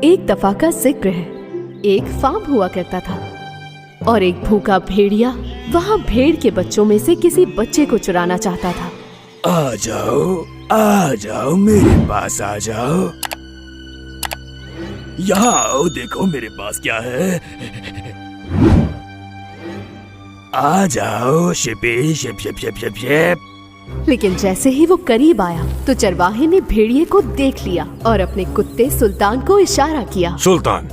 एक दफा का जिक्र है। एक फार्म हुआ करता था और एक भूखा भेड़िया वहाँ भेड़ के बच्चों में से किसी बच्चे को चुराना चाहता था। आ जाओ मेरे पास आ जाओ। यहाँ आओ, देखो मेरे पास क्या है। आ जाओ, शिपी शिप शिप शिप शिप शिप। लेकिन जैसे ही वो करीब आया तो चरवाहे ने भेड़िए को देख लिया और अपने कुत्ते सुल्तान को इशारा किया। सुल्तान,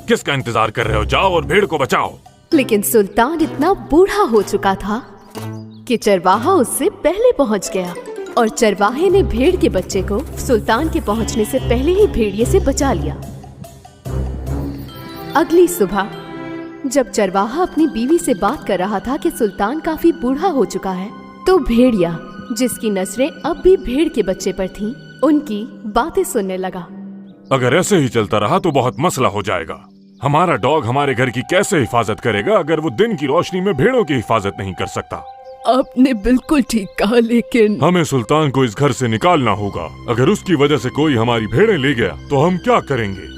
किसका इंतजार कर रहे हो? जाओ और भेड़ को बचाओ। लेकिन सुल्तान इतना बूढ़ा हो चुका था कि चरवाहा उससे पहले पहुंच गया और चरवाहे ने भेड़ के बच्चे को सुल्तान के पहुंचने से पहले ही भेड़िए से बचा लिया। अगली सुबह जब चरवाहा अपनी बीवी से बात कर रहा था कि सुल्तान काफी बूढ़ा हो चुका है, तो भेड़िया, जिसकी नजरें अब भी भेड़ के बच्चे पर थीं, उनकी बातें सुनने लगा। अगर ऐसे ही चलता रहा तो बहुत मसला हो जाएगा। हमारा डॉग हमारे घर की कैसे हिफाजत करेगा अगर वो दिन की रोशनी में भेड़ों की हिफाजत नहीं कर सकता? आपने बिल्कुल ठीक कहा, लेकिन हमें सुल्तान को इस घर से निकालना होगा। अगर उसकी वजह से कोई हमारी भेड़ें ले गया तो हम क्या करेंगे?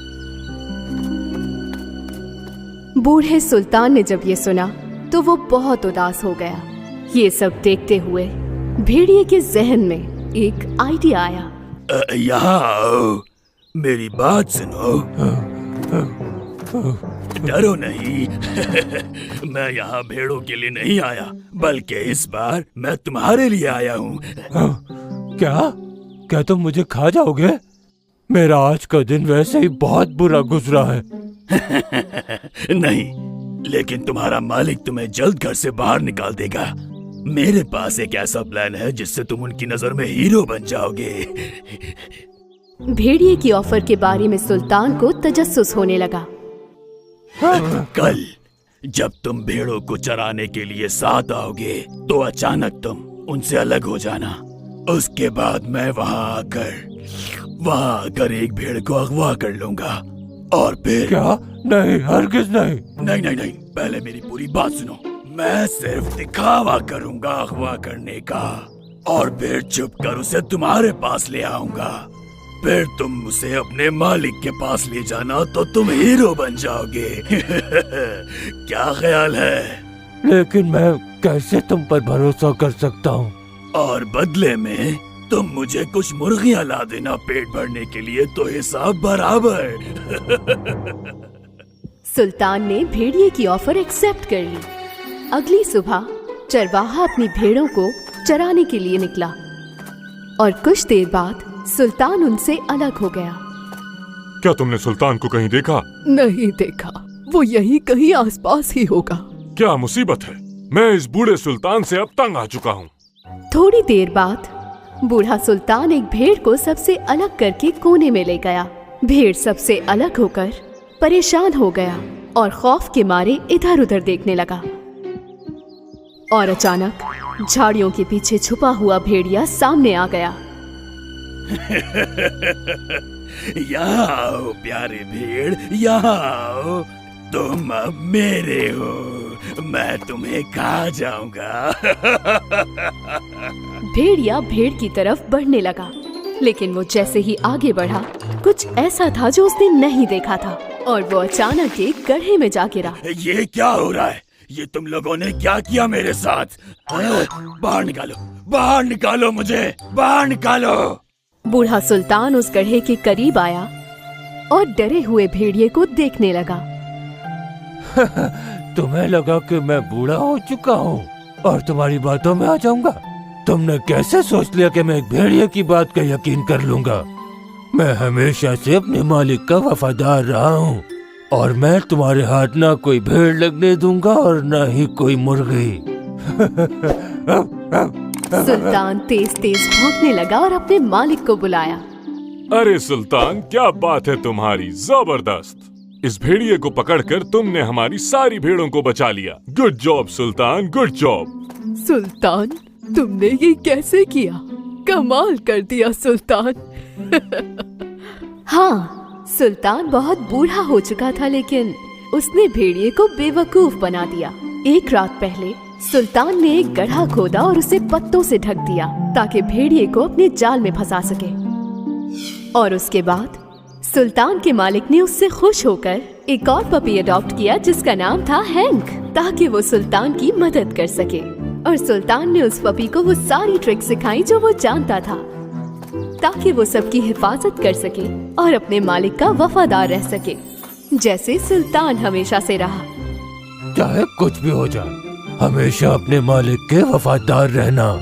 बूढ़े सुल्तान ने जब ये सुना तो वो बहुत उदास हो गया। ये सब देखते हुए भेड़िए के जहन में एक आइडिया आया। यहाँ आओ, मेरी बात सुनो। डरो नहीं। मैं यहाँ भेड़ों के लिए नहीं आया, बल्कि इस बार मैं तुम्हारे लिए आया हूँ। क्या तुम मुझे खा जाओगे? मेरा आज का दिन वैसे ही बहुत बुरा गुजरा है। नहीं, लेकिन तुम्हारा मालिक तुम्हें जल्द घर से बाहर निकाल देगा। मेरे पास एक ऐसा प्लान है जिससे तुम उनकी नजर में हीरो बन जाओगे। भेड़िए की ऑफर के बारे में सुल्तान को तजस्सुस होने लगा। कल जब तुम भेड़ों को चराने के लिए साथ आओगे तो अचानक तुम उनसे अलग हो जाना। उसके बाद मैं वहाँ आकर एक भेड़ को अगवा कर लूंगा और फिर। क्या? नहीं, हरगिज नहीं। नहीं, पहले मेरी पूरी बात सुनो। मैं सिर्फ दिखावा करूंगा अगवा करने का, और फिर छुप कर उसे तुम्हारे पास ले आऊंगा। फिर तुम उसे अपने मालिक के पास ले जाना तो तुम हीरो बन जाओगे। क्या ख्याल है? लेकिन मैं कैसे तुम पर भरोसा कर सकता हूँ? और बदले में तुम मुझे कुछ मुर्गियाँ ला देना पेट भरने के लिए, तो हिसाब बराबर। सुल्तान ने भेड़िए की ऑफर एक्सेप्ट कर ली। अगली सुबह चरवाहा अपनी भेड़ों को चराने के लिए निकला और कुछ देर बाद सुल्तान उनसे अलग हो गया। क्या तुमने सुल्तान को कहीं देखा? नहीं देखा, वो यहीं कहीं आसपास ही होगा। क्या मुसीबत है? मैं इस बूढ़े सुल्तान से अब तंग आ चुका हूँ। थोड़ी देर बाद बूढ़ा सुल्तान एक भेड़ को सबसे अलग करके कोने में ले गया। भेड़ सबसे अलग होकर परेशान हो गया और खौफ के मारे इधर उधर देखने लगा। और अचानक झाड़ियों के पीछे छुपा हुआ भेड़िया सामने आ गया। यहाँ आओ प्यारे भेड़, यहाँ आओ। तुम अब मेरे हो, मैं तुम्हें खा जाऊंगा। भेड़िया भेड़ की तरफ बढ़ने लगा, लेकिन वो जैसे ही आगे बढ़ा कुछ ऐसा था जो उसने नहीं देखा था और वो अचानक एक गड्ढे में जा गिरा। ये क्या हो रहा है? ये तुम लोगों ने क्या किया मेरे साथ? बाहर निकालो मुझे, बाहर निकालो। बूढ़ा सुल्तान उस गड्ढे के करीब आया और डरे हुए भेड़िए को देखने लगा। तुम्हें लगा कि मैं बूढ़ा हो चुका हूँ और तुम्हारी बातों में आ जाऊंगा? तुमने कैसे सोच लिया कि मैं एक भेड़िए की बात का यकीन कर लूंगा? मैं हमेशा से अपने मालिक का वफादार रहा हूँ और मैं तुम्हारे हाथ ना कोई भेड़ लगने दूंगा और ना ही कोई मुर्गी। सुल्तान तेज तेज भौंकने लगा और अपने मालिक को बुलाया। अरे सुल्तान, क्या बात है तुम्हारी, जबरदस्त। इस भेड़िए को पकड़कर तुमने हमारी सारी भेड़ों को बचा लिया। गुड जॉब सुल्तान, गुड जॉब। सुल्तान, तुमने ये कैसे किया? कमाल कर दिया सुल्तान। हाँ, सुल्तान बहुत बूढ़ा हो चुका था, लेकिन उसने भेड़िए को बेवकूफ बना दिया। एक रात पहले सुल्तान ने एक गड्ढा खोदा और उसे पत्तों से ढक दिया ताकि भेड़िए को अपने जाल में फंसा सके। और उसके बाद सुल्तान के मालिक ने उससे खुश होकर एक और पपी अडॉप्ट किया जिसका नाम था हैंक, ताकि वो सुल्तान की मदद कर सके। और सुल्तान ने उस पपी को वो सारी ट्रिक सिखाई जो वो जानता था, ताकि वो सबकी हिफाजत कर सके और अपने मालिक का वफादार रह सके, जैसे सुल्तान हमेशा से रहा। चाहे कुछ भी हो जाए, हमेशा अपने मालिक के वफादार रहना।